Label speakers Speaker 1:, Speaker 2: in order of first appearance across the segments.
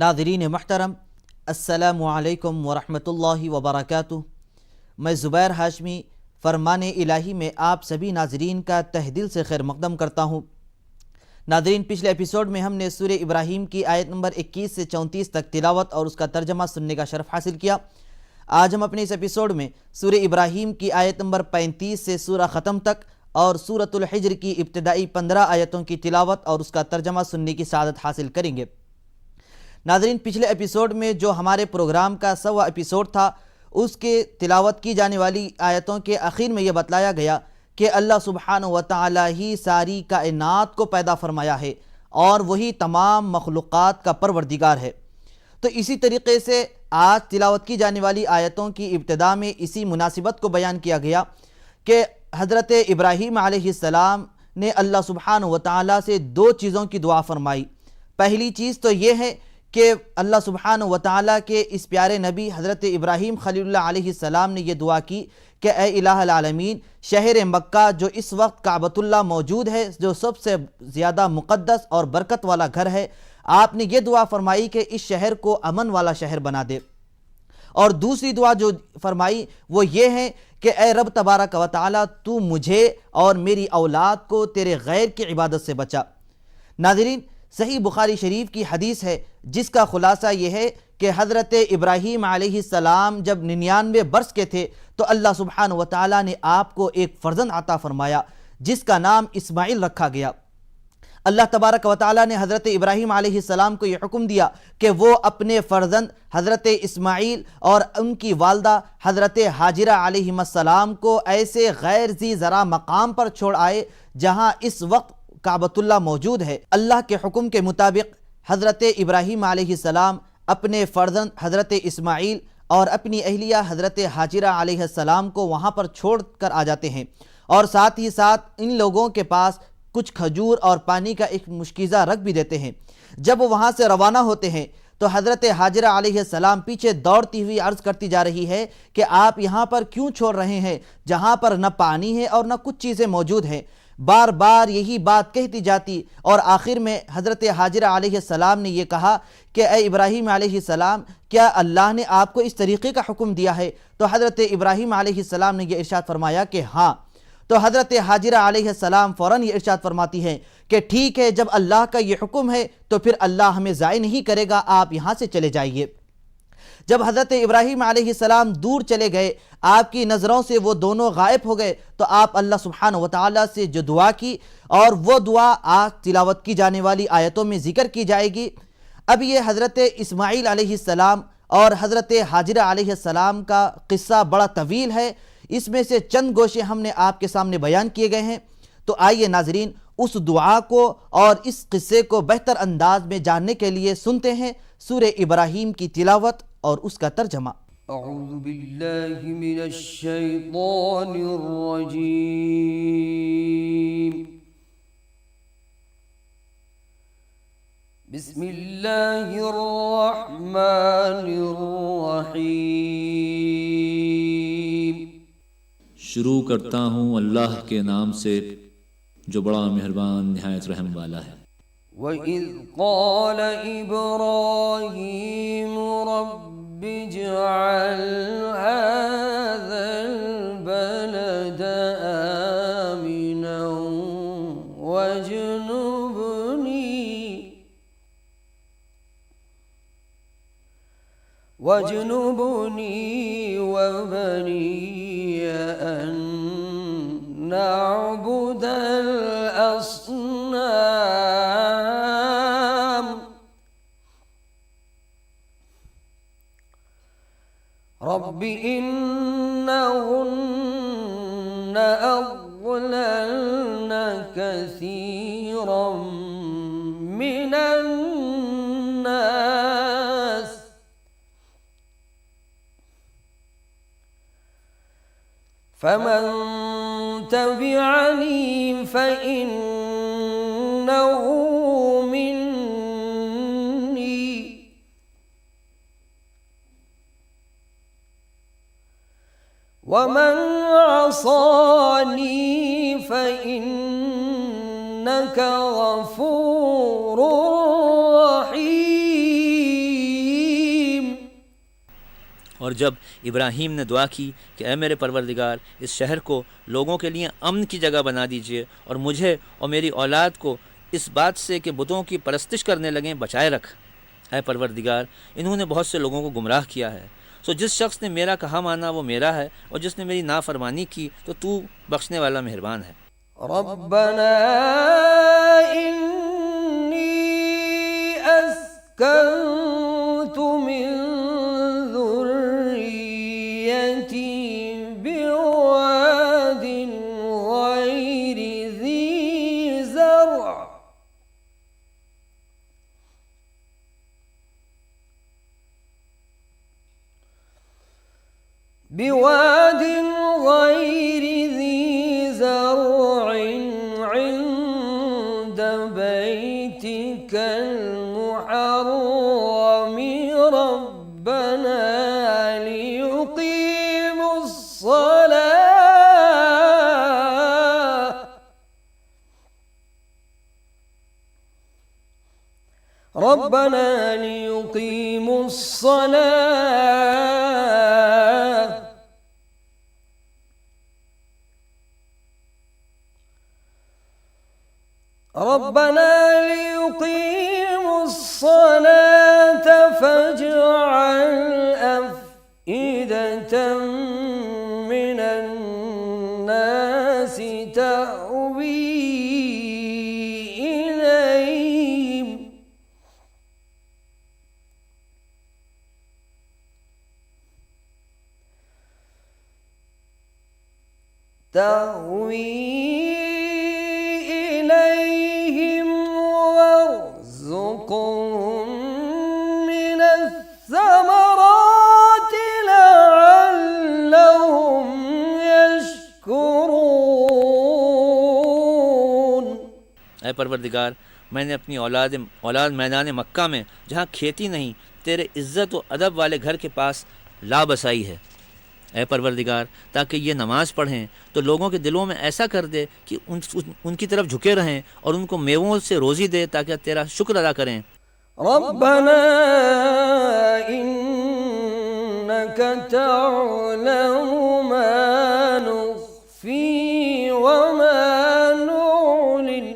Speaker 1: नाज़रीन महतरम, अस्सलामु अलैकुम वरहमतुल्लाहि वबरकातुहू। मैं ज़ुबैर हाशमी फ़रमान इलाही में आप सभी नाज़रीन का तहे दिल से खैर मक़दम करता हूँ। नाज़रीन, पिछले एपिसोड में हमने सूरह इब्राहीम की आयत नंबर 21 से 34 तक तिलावत और उसका तर्जमा सुनने का शरफ़ हासिल किया। आज हम अपने इस एपिसोड में सूरह इब्राहीम की आयत नंबर 35 से सूरह ख़त्म तक और सूरतुल हिज्र की इब्तिदाई 15 आयतों की तिलावत और उसका तर्जमा सुनने की सआदत हासिल करेंगे। नाज़रीन, पिछले एपिसोड में जो हमारे प्रोग्राम का 100वां एपिसोड था, उसके तिलावत की जाने वाली आयतों के आखिर में यह बतलाया गया कि अल्लाह सुब्हानहु व तआला ही सारी कायनात को पैदा फरमाया है और वही तमाम मखलूक़ात का परवरदिगार है। तो इसी तरीक़े से आज तिलावत की जाने वाली आयतों की इब्तिदा में इसी मुनासिबत को बयान किया गया कि हज़रत इब्राहीम अलैहिस्सलाम ने अल्लाह सुब्हानहु व तआला से दो चीज़ों की दुआ फरमाई। पहली चीज़ तो ये है कि अल्लाह सुब्हानहु व तआला के इस प्यारे नबी हज़रत इब्राहीम खलीलुल्लाह अलैहिस्सलाम ने यह दुआ की कि ए इलाहुल आलमीन, शहर मक्का जो इस वक्त काबतुल्लाह मौजूद है, जो सबसे ज़्यादा मुक़द्दस और बरकत वाला घर है, आपने ये दुआ फरमाई कि इस शहर को अमन वाला शहर बना दे। और दूसरी दुआ जो फरमाई वो ये है कि ए रब तबारक व तआला, तू मुझे और मेरी औलाद को तेरे गैर की इबादत से बचा। नाज़रीन, सही बुखारी शरीफ की हदीस है जिसका खुलासा यह है कि हज़रत इब्राहीम अलैहिस्सलाम जब 99 बरस के थे तो अल्लाह सुब्हानहु व तआला ने आपको एक फ़र्जंद अता फरमाया जिसका नाम इस्माइल रखा गया। अल्लाह तबारक व तआला ने हज़रत इब्राहीम अलैहिस्सलाम को यह हुक्म दिया कि वो अपने फ़र्जंद हज़रत इस्माइल और उनकी वालदा हज़रत हाजिरा अलैहिस्सलाम को ऐसे गैर ज़ी ज़रा मकाम पर छोड़ आए जहाँ इस वक्त काबतुल्लाह मौजूद है। अल्लाह के हुक्म के मुताबिक हज़रत इब्राहीम अलैहिस्सलाम अपने फ़र्जंद हज़रत इस्माइल और अपनी अहलिया हज़रत हाजिरा अलैहिस्सलाम को वहाँ पर छोड़ कर आ जाते हैं और साथ ही साथ इन लोगों के पास कुछ खजूर और पानी का एक मुश्किज़ा रख भी देते हैं। जब वो वहाँ से रवाना होते हैं तो हज़रत हाजिरा अलैहिस्सलाम पीछे दौड़ती हुई अर्ज़ करती जा रही है कि आप यहाँ पर क्यों छोड़ रहे हैं जहाँ पर न पानी है और न कुछ चीज़ें मौजूद हैं। बार बार यही बात कहती जाती और आखिर में हज़रत हाजिरा अलैहिस्सलाम ने यह कहा कि ए इब्राहीम अलैहिस्सलाम, क्या अल्लाह ने आपको इस तरीक़े का हुक्म दिया है? तो हज़रत इब्राहीम अलैहिस्सलाम ने यह इरशाद फरमाया कि हाँ। तो हज़रत हाजिरा अलैहिस्सलाम फ़ौरन ये इरशाद फरमाती हैं कि ठीक है, जब अल्लाह का ये हुक्म है तो फिर अल्लाह हमें ज़ाय नहीं करेगा, आप यहाँ से चले जाइए। जब हज़रत इब्राहीम अलैहिस्सलाम दूर चले गए, आपकी नज़रों से वो दोनों गायब हो गए, तो आप अल्लाह सुब्हानहु व तआला से जो दुआ की और वो दुआ आज तिलावत की जाने वाली आयतों में ज़िक्र की जाएगी। अब ये हज़रत इस्माइल अलैहिस्सलाम और हज़रत हाजिरा अलैहिस्सलाम का क़िस्सा बड़ा तवील है, इसमें से चंद गोशे हमने आपके सामने बयान किए गए हैं। तो आइए नाज़रीन, उस दुआ को और इस क़िस्से को बेहतर अंदाज में जानने के लिए सुनते हैं सूरह इब्राहीम की तिलावत और उसका तर्जमा।
Speaker 2: अऊज़ु बिल्लाहि मिनश शैतानिर रजीम। बिस्मिल्लाहिर रहमानिर रहीम।
Speaker 3: शुरू करता हूँ अल्लाह के नाम से जो बड़ा मेहरबान निहायत रहम वाला है।
Speaker 2: वइज़ क़ाल इब्राहीम रब्बिजअल हाज़ल बलद आमिनन वज्नुबनी वबनिय अन नअबुदल अस्नाम। रब्बि इन्नहुन्न अज़लल्न कसीरम मिनन नास फमन तबिअनी फ़इन्नहु मिन्नी वमन असानी फ़इन्नका गफूरुर रहीम।
Speaker 4: और जब इब्राहीम ने दुआ की कि ऐ मेरे परवरदिगार, इस शहर को लोगों के लिए अमन की जगह बना दीजिए और मुझे और मेरी औलाद को इस बात से कि बुतों की परस्तिश करने लगें बचाए रख। ऐ परवरदिगार, इन्होंने बहुत से लोगों को गुमराह किया है। सो जिस शख्स ने मेरा कहा माना वो मेरा है, और जिसने मेरी नाफरमानी की तो तू बख्शने वाला मेहरबान है।
Speaker 2: रब्बना इन्नी अस्कन्तु मिन ज़ुर्रिय्यती बिवादिन गैरि ज़ी ज़र्अ بواد غير ذي زرع عند بيتك المحرم ربنا ليقيموا الصلاة ربنا ليقيموا الصلاة ربنا ليقيموا الصلاة فاجعل أفئدة من الناس تهوي إليهم وارزقهم من الثمرات لعلهم يشكرون।
Speaker 4: ऐ परवरदिगार, मैंने अपनी औलाद मैदान मक्का में जहाँ खेती नहीं तेरे इज़्ज़त व अदब वाले घर के पास ला बसाई है। ऐ परवरदिगार, ताकि ये नमाज़ पढ़ें तो लोगों के दिलों में ऐसा कर दे कि उनकी तरफ झुके रहें और उनको मेवों से रोज़ी दे ताकि तेरा शुक्र अदा करें।
Speaker 2: रब्बना इन्नका तअलमु मा नुख्फी व मा नु'लिन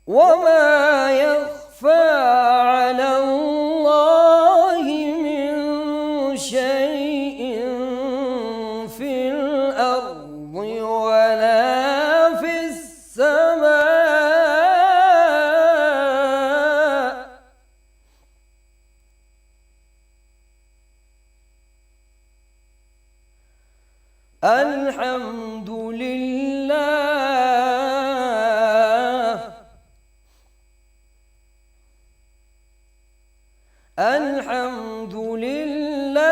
Speaker 2: وما يخفى على الله من شيء في الأرض ولا في السماء الحمد لله الحمد لله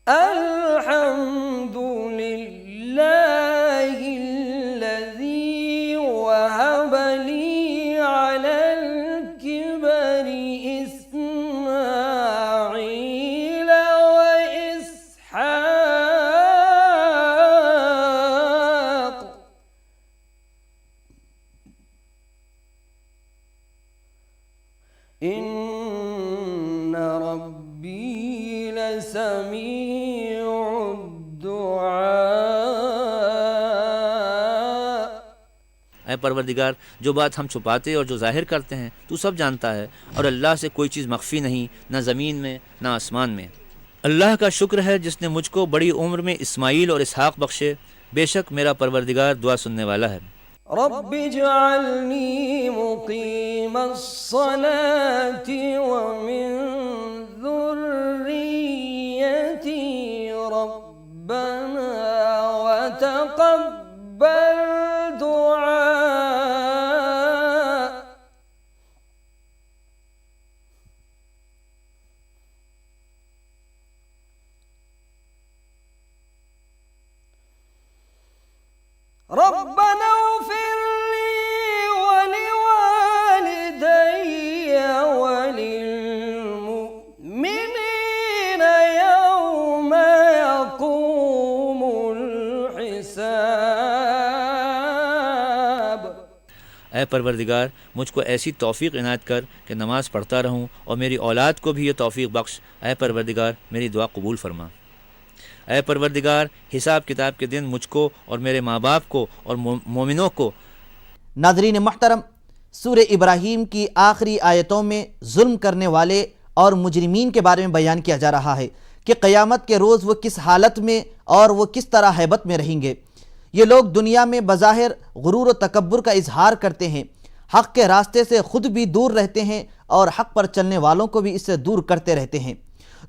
Speaker 2: الحمد لله الذي وهب لي على الكبر إسماعيل وإسحاق إن ربي لسميع الدعاء।
Speaker 4: ऐ परवरदिगार, जो बात हम छुपाते और जो जाहिर करते हैं तू सब जानता है, और अल्लाह से कोई चीज़ मख्फी नहीं, ना ज़मीन में ना आसमान में। अल्लाह का शुक्र है जिसने मुझको बड़ी उम्र में इस्माइल और इसहाक बख्शे। बेशक मेरा परवरदिगार दुआ सुनने वाला है।
Speaker 2: रब्बि इजअलनी मुक़ीमस्सलाति व मिन ज़ुर्रिय्यती रब्बना व तक़ब्बल दुआ। रब्बना इग़फिर ली व लिवालिदैय व लिलमुअ्मिनीना यौम यक़ूमुल
Speaker 4: ऐ परवरदिगार मुझको ऐसी तौफीक इनायत कर कि नमाज पढ़ता रहूं और मेरी औलाद को भी ये तौफीक बख्श। ऐ परवरदिगार मेरी दुआ कबूल फरमा। ऐ परवरदिगार हिसाब किताब के दिन मुझको और मेरे माँ बाप को और मोमिनों को।
Speaker 1: नाज़रीन मोहतरम, सूरह इब्राहीम की आखिरी आयतों में जुल्म करने वाले और मुजरिमीन के बारे में बयान किया जा रहा है कि क़यामत के रोज़ वो किस हालत में और वो किस तरह हैबत में रहेंगे। ये लोग दुनिया में बज़ाहिर गुरूर व तकब्बुर का इजहार करते हैं, हक़ के रास्ते से ख़ुद भी दूर रहते हैं और हक़ पर चलने वालों को भी इससे दूर करते रहते हैं।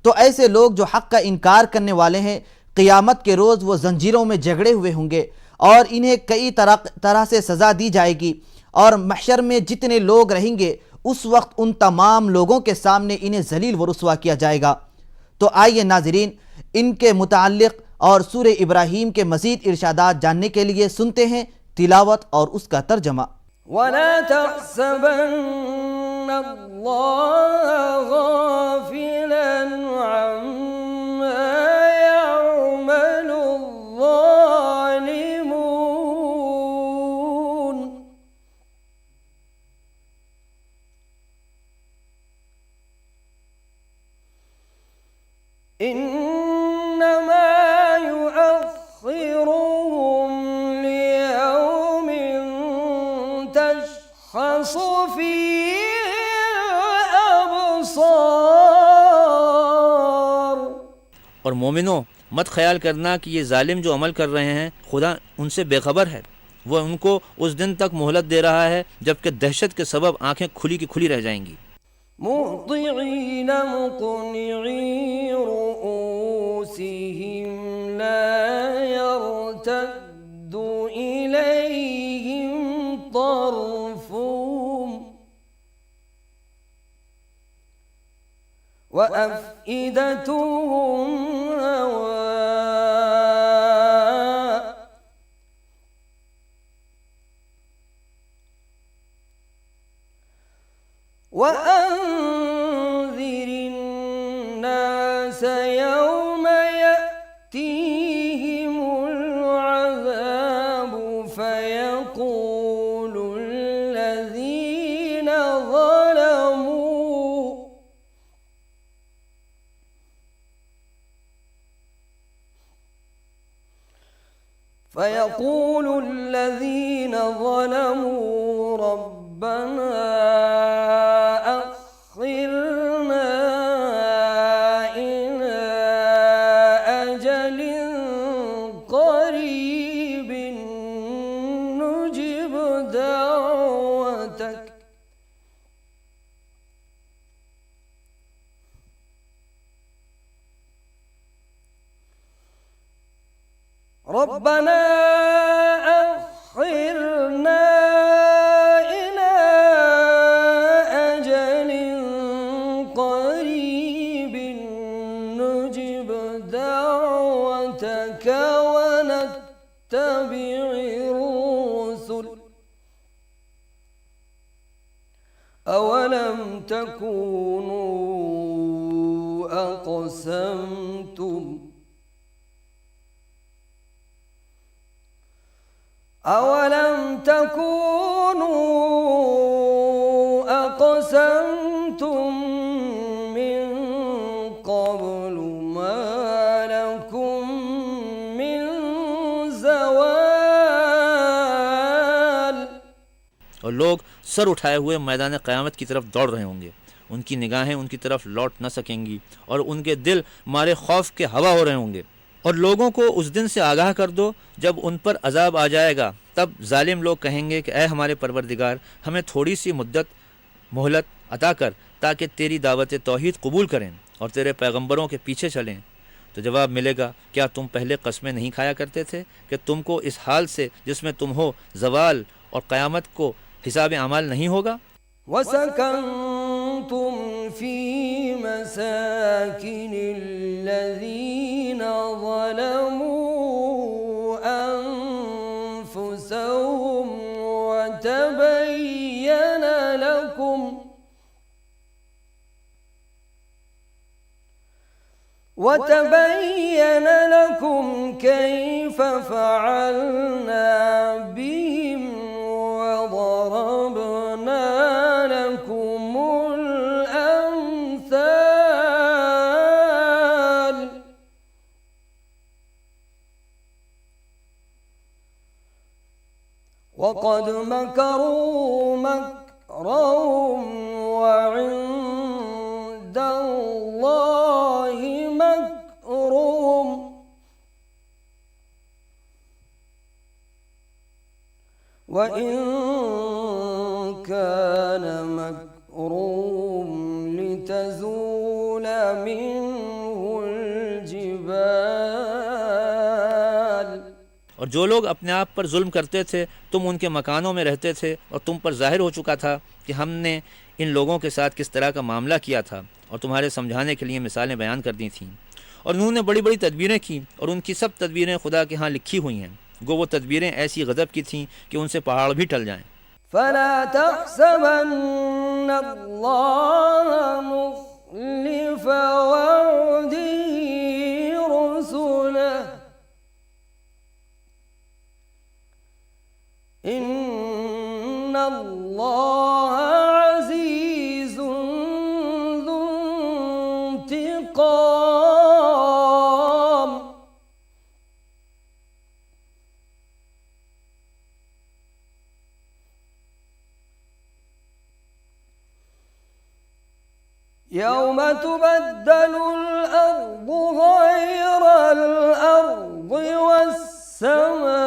Speaker 1: तो ऐसे लोग जो हक़ का इनकार करने वाले हैं, क़यामत के रोज़ वो जंजीरों में जकड़े हुए होंगे और इन्हें कई तरह से सज़ा दी जाएगी। और महशर में जितने लोग रहेंगे उस वक्त उन तमाम लोगों के सामने इन्हें ज़लील व रुस्वा किया जाएगा। तो आइए नाज़रीन, इनके मुताल्लिक़ और सूरह इब्राहीम के मज़ीद इरशादात जानने के लिए सुनते हैं तिलावत और उसका तर्जमा।
Speaker 2: वला तहसबन्नल्लाह गाफिलन अम्मा यअमलुज़्ज़ालिमून इन्नमा युअख्खिरुहुम लियौमिन तशख़सु फ़ीहिल अबसार।
Speaker 4: और मोमिनो मत ख्याल करना कि ये जालिम जो अमल कर रहे हैं खुदा उनसे बेखबर है। वह उनको उस दिन तक मोहलत दे रहा है जबकि दहशत के सबब आंखें खुली की खुली रह जाएंगी।
Speaker 2: मुहतिईन मुक़निई रुऊसिहिम ला यर्तद्दु इलैहिम तर्फुहुम व अफ़इदतुहुम हवा वअन्ज़िरिन नास यौम यअतीहिमुल अज़ाबु फयक़ूलुल लज़ीना ज़लमू रब्बना रब्बना अख़िरना इला अजलिन क़रीबिन नुजिब दावतक व नत्तबि'ir रुसुल अवलम तकूनू अक़समतुम أولم تكونوا أقسمتم من قبل ما لكم من زوال।
Speaker 4: और लोग सर उठाए हुए मैदान क़यामत की तरफ दौड़ रहे होंगे, उनकी निगाहें उनकी तरफ लौट न सकेंगी और उनके दिल मारे खौफ के हवा हो रहे होंगे। और लोगों को उस दिन से आगाह कर दो जब उन पर अजाब आ जाएगा। तब जालिम लोग कहेंगे कि ऐ हमारे परवरदिगार, हमें थोड़ी सी मुद्दत मोहलत अता कर ताकि तेरी दावत तौहीद कबूल करें और तेरे पैगंबरों के पीछे चलें। तो जवाब मिलेगा, क्या तुम पहले कस्में नहीं खाया करते थे कि तुमको इस हाल से जिसमें तुम हो ज़वाल और क़यामत को हिसाब अमाल नहीं होगा।
Speaker 2: वसकंतुम फी मसाकिनिल्लज़ीना ज़लमू अनफुसहुम वतबय्यन लकुम कैफ फ़अलना बिहिम वज़रबना لكم الأمثال وقد مكروا مكرهم وعند الله مكرهم وإن كان مكرهم لتزول منه الجبال
Speaker 4: और जो लोग अपने आप पर जुल्म करते थे तुम उनके मकानों में रहते थे और तुम पर जाहिर हो चुका था कि हमने इन लोगों के साथ किस तरह का मामला किया था और तुम्हारे समझाने के लिए मिसालें बयान कर दी थीं। और उन्होंने बड़ी बड़ी तदबीरें की और उनकी सब तदबीरें खुदा के यहाँ लिखी हुई हैं। गो वो तदबीरें ऐसी गज़ब की थीं कि उनसे पहाड़ भी टल जाएं।
Speaker 2: فلا تحسبن الله مخلف وعده رسله إن الله عزيز ذو انتقام يوم تبدل الأرض غير الأرض والسماوات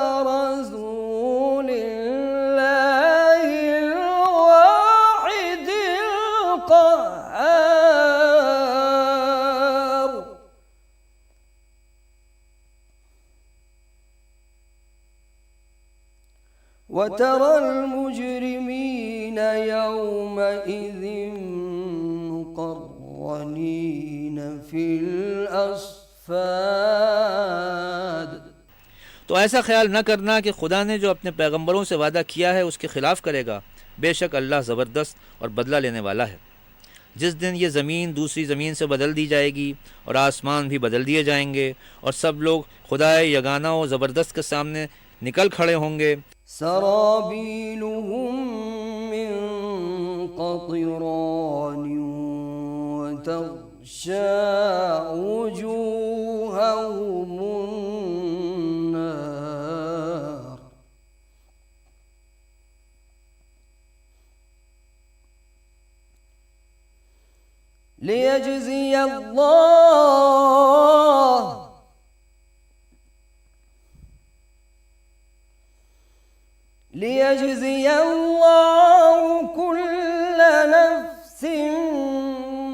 Speaker 2: وبرزوا لله الواحد القهار وترى المجرمين يومئذ مقرنين في الأصفاد
Speaker 4: तो ऐसा ख्याल न करना कि खुदा ने जो अपने पैगंबरों से वादा किया है उसके खिलाफ करेगा। बेशक अल्लाह ज़बरदस्त और बदला लेने वाला है। जिस दिन ये ज़मीन दूसरी ज़मीन से बदल दी जाएगी और आसमान भी बदल दिए जाएंगे और सब लोग खुदाए यगाना और ज़बरदस्त के सामने निकल खड़े होंगे।
Speaker 2: سرابيلهم من قطران وتغشى وجوههم النار ليجزي الله كل نفس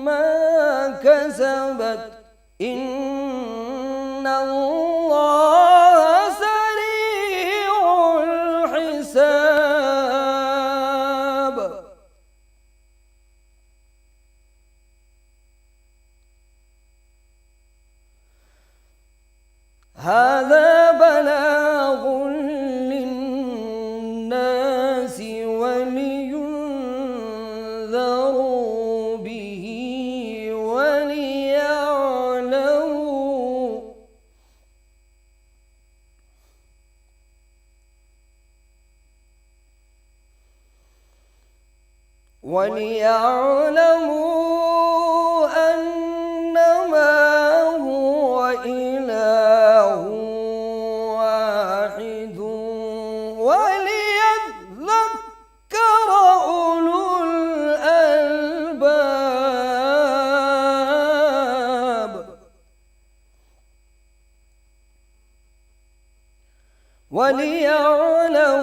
Speaker 2: ما كسبت إن الله سريع الحساب هذا بلاغ للناس ولينذروا به وليعلموا أنما هو إله واحد وليذكر أولو الألباب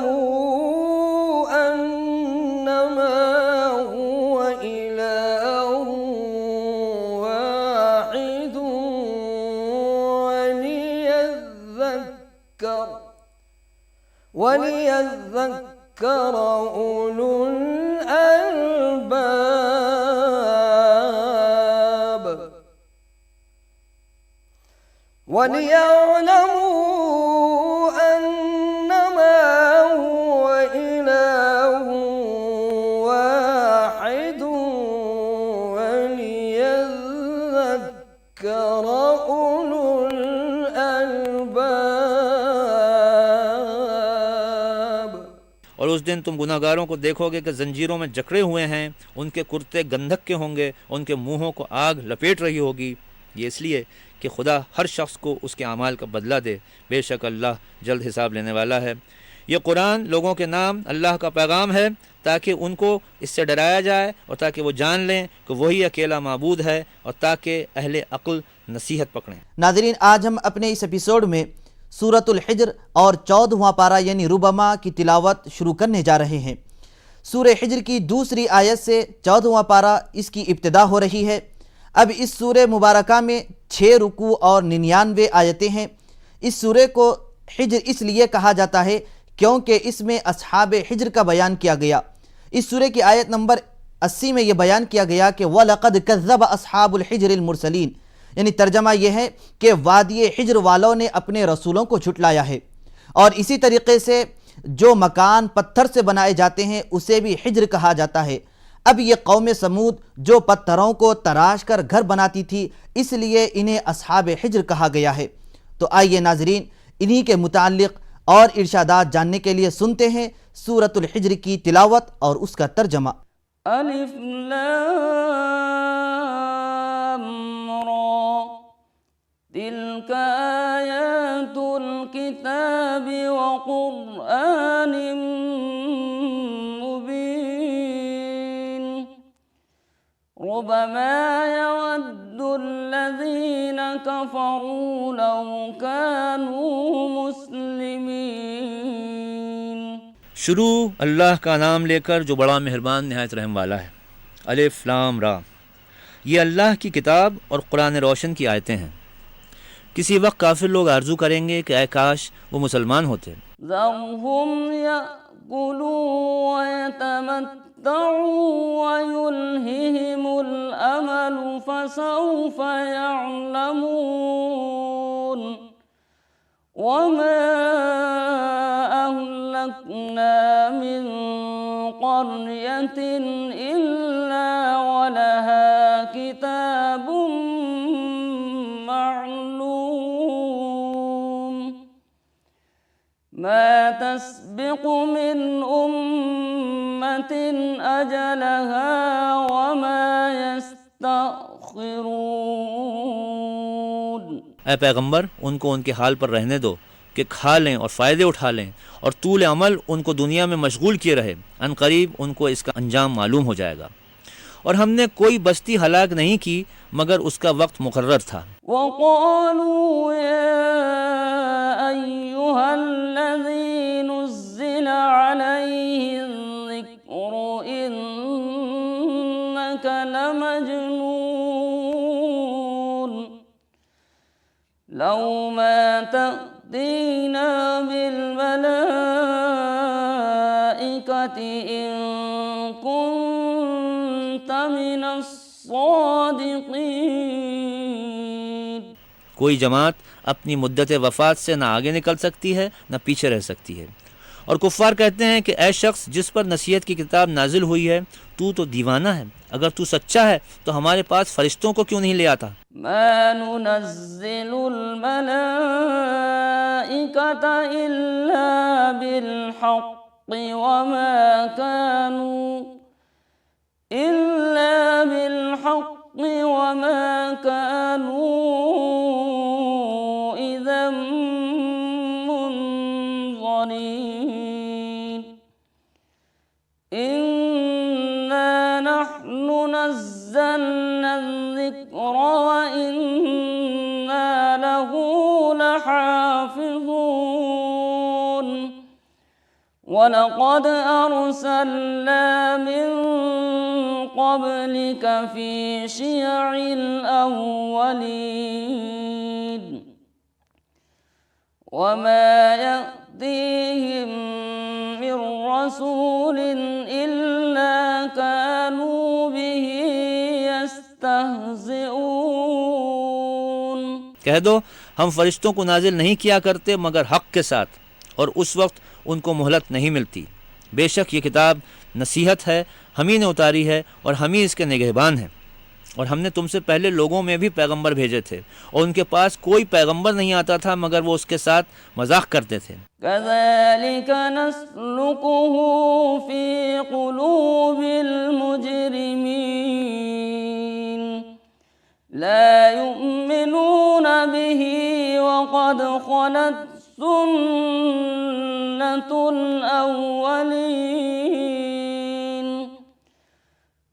Speaker 2: وليعلموا أنما هو إله واحد وليذكر أولو الألباب وليعلموا أنما هو إله واحد وليذكر أولو الألباب
Speaker 4: और उस दिन तुम गुनाहगारों को देखोगे कि जंजीरों में जकड़े हुए हैं, उनके कुर्ते गंधक के होंगे, उनके मुंहों को आग लपेट रही होगी। ये इसलिए कि खुदा हर शख्स को उसके अमाल का बदला दे। बेशक अल्लाह जल्द हिसाब लेने वाला है। ये कुरान लोगों के नाम अल्लाह का पैगाम है ताकि उनको इससे डराया जाए और ताकि वो जान लें कि वही अकेला माबूद है और ताकि अहले अक्ल नसीहत पकड़ें।
Speaker 1: नाज़रीन, आज हम अपने इस एपिसोड में सूरतुल हिज्र और 14वां पारा यानी रुबमा की तिलावत शुरू करने जा रहे हैं। सूरह हिज्र की दूसरी आयत से 14वां पारा इसकी इब्तिदा हो रही है। अब इस सूरह मुबारका में 6 रुकू और 99 आयतें हैं। इस सूरह को हिज्र इसलिए कहा जाता है क्योंकि इसमें अस्हाब हिज्र का बयान किया गया। इस सूरह की आयत नंबर 80 में यह बयान किया गया कि वलक़द कज़्ज़ब अस्हाबुल हिज्रिल मुरसलीन, यानी तर्जमा यह है कि वादी हिज्र वालों ने अपने रसूलों को झुटलाया है। और इसी तरीके से जो मकान पत्थर से बनाए जाते हैं उसे भी हिज्र कहा जाता है। अब ये कौम समूद जो पत्थरों को तराश कर घर बनाती थी, इसलिए इन्हें अस्हाब हिज्र कहा गया है। तो आइए नाजरीन, इन्हीं के मुताल्लिक़ और इरशादात जानने के लिए सुनते हैं सूरतुल हिज्र की तिलावत और उसका तर्जमा।
Speaker 2: अलिफ लाम रा तिल्का आयातुल किताबि व क़ुरआनिम मुबीन रुबमा यवद्दुल्लज़ीन कफ़रू लौ कानू मुस्लिमीन।
Speaker 4: शुरू अल्लाह का नाम लेकर जो बड़ा मेहरबान निहायत रहम वाला है। अलिफ लाम रा, ये अल्लाह की किताब और कुरान रोशन की आयतें हैं। किसी वक्त काफिर लोग आरजू करेंगे कि ऐ काश वो मुसलमान होते।
Speaker 2: ज़रहुम यअकुलू व यतमत्तऊ व युल्हिहिमुल अमलु फसौफ यअलमून वमा अहलकना मिन क़र्यतिन इल्ला वलहा किताबुम मअलूम मा तस्बिक़ु मिन उम्मतिन अजलहा वमा यस्तअख़िरून।
Speaker 4: ऐ पैगंबर, उनको उनके हाल पर रहने दो कि खा लें और फ़ायदे उठा लें, और तूल अमल उनको दुनिया में मशगूल किए रहे। अनकरीब उनको इसका अंजाम मालूम हो जाएगा। और हमने कोई बस्ती हलाक नहीं की मगर उसका वक्त मुकर्रर था।
Speaker 2: वक़ालू या अय्युहल्लज़ी नुज़्ज़िला अलैहि ज़िक्रु इन्नका लमजनून लौ मा तअतीना बिल मलाइकति इन कुन्त मिनस सादिक़ीन।
Speaker 4: कोई जमात अपनी मुद्दत वफ़ात से ना आगे निकल सकती है ना पीछे रह सकती है। और कुफ़ार कहते हैं कि ऐ शख्स जिस पर नसीहत की किताब नाजिल हुई है, तू तो दीवाना है। अगर तू सच्चा है तो हमारे पास फरिश्तों को क्यों नहीं ले आता।
Speaker 2: मा नुनज़्ज़िलुल मलाइकता इल्ला बिल हक़्क़ि वमा कानू इज़न मुनज़रीन। इन्ना नहनु नज़्ज़लना ज़िक्र व इन्ना लहू लहाफ़िज़ून। वलक़द अरसलना मिन क़ब्लिक फ़ी शिय'िल अव्वलीन वमा यअतीहिम मिन रसूलिन इल्ला कानू बिही यस्तहज़िऊन।
Speaker 4: कह दो, हम फरिश्तों को नाजिल नहीं किया करते मगर हक़ के साथ, और उस वक्त उनको मोहलत नहीं मिलती। बेशक ये किताब नसीहत है, हम ही ने उतारी है और हम ही इसके निगहबान हैं। और हमने तुमसे पहले लोगों में भी पैगंबर भेजे थे और उनके पास कोई पैगंबर नहीं आता था मगर वो उसके साथ मजाक करते थे।
Speaker 2: कज़ालिक नस्लुकुहु फी क़ुलूबिल मुजरिमीन ला युमिनून बिही वक़द ख़लत सुन्नतुल अव्वलीन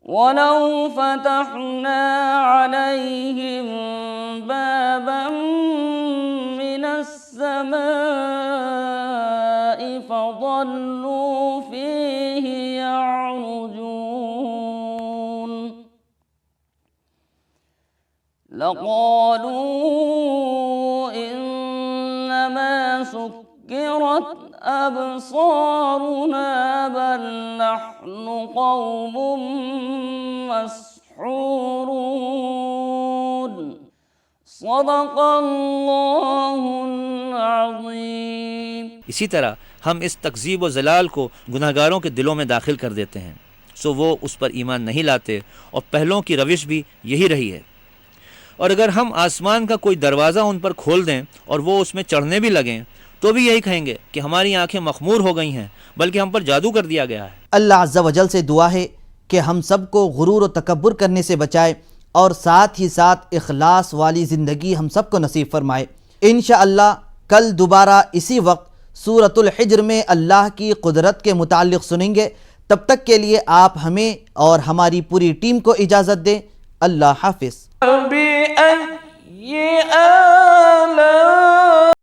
Speaker 2: वलौ फ़तहना अलैहिम बाबन मिनस समाइ फ़ज़ल्लू फ़ीहि यअरुजून लक़ालू इन्नमा सुक्किरत अबसारुना बल नहनु क़ौमुम मस्हूरून सदक़ल्लाहुल अज़ीम।
Speaker 4: इसी तरह हम इस तकज़ीब व ज़लाल को गुनहगारों के दिलों में दाखिल कर देते हैं, सो वो उस पर ईमान नहीं लाते और पहलों की रविश भी यही रही है। और अगर हम आसमान का कोई दरवाज़ा उन पर खोल दें और वो उसमें चढ़ने भी लगें तो भी यही कहेंगे कि हमारी आंखें मखमूर हो गई हैं, बल्कि हम पर जादू कर दिया गया है।
Speaker 1: अल्लाह अज़्ज़ा वजल से दुआ है कि हम सबको गुरूर और तकब्बुर करने से बचाए और साथ ही साथ इखलास वाली ज़िंदगी हम सबको नसीब फरमाए। इंशाअल्लाह कल दोबारा इसी वक्त सूरतुल हिज्र में अल्लाह की कुदरत के मुताल्लिक़ सुनेंगे। तब तक के लिए आप हमें और हमारी पूरी टीम को इजाज़त दें। अल्लाह हाफ़िज़।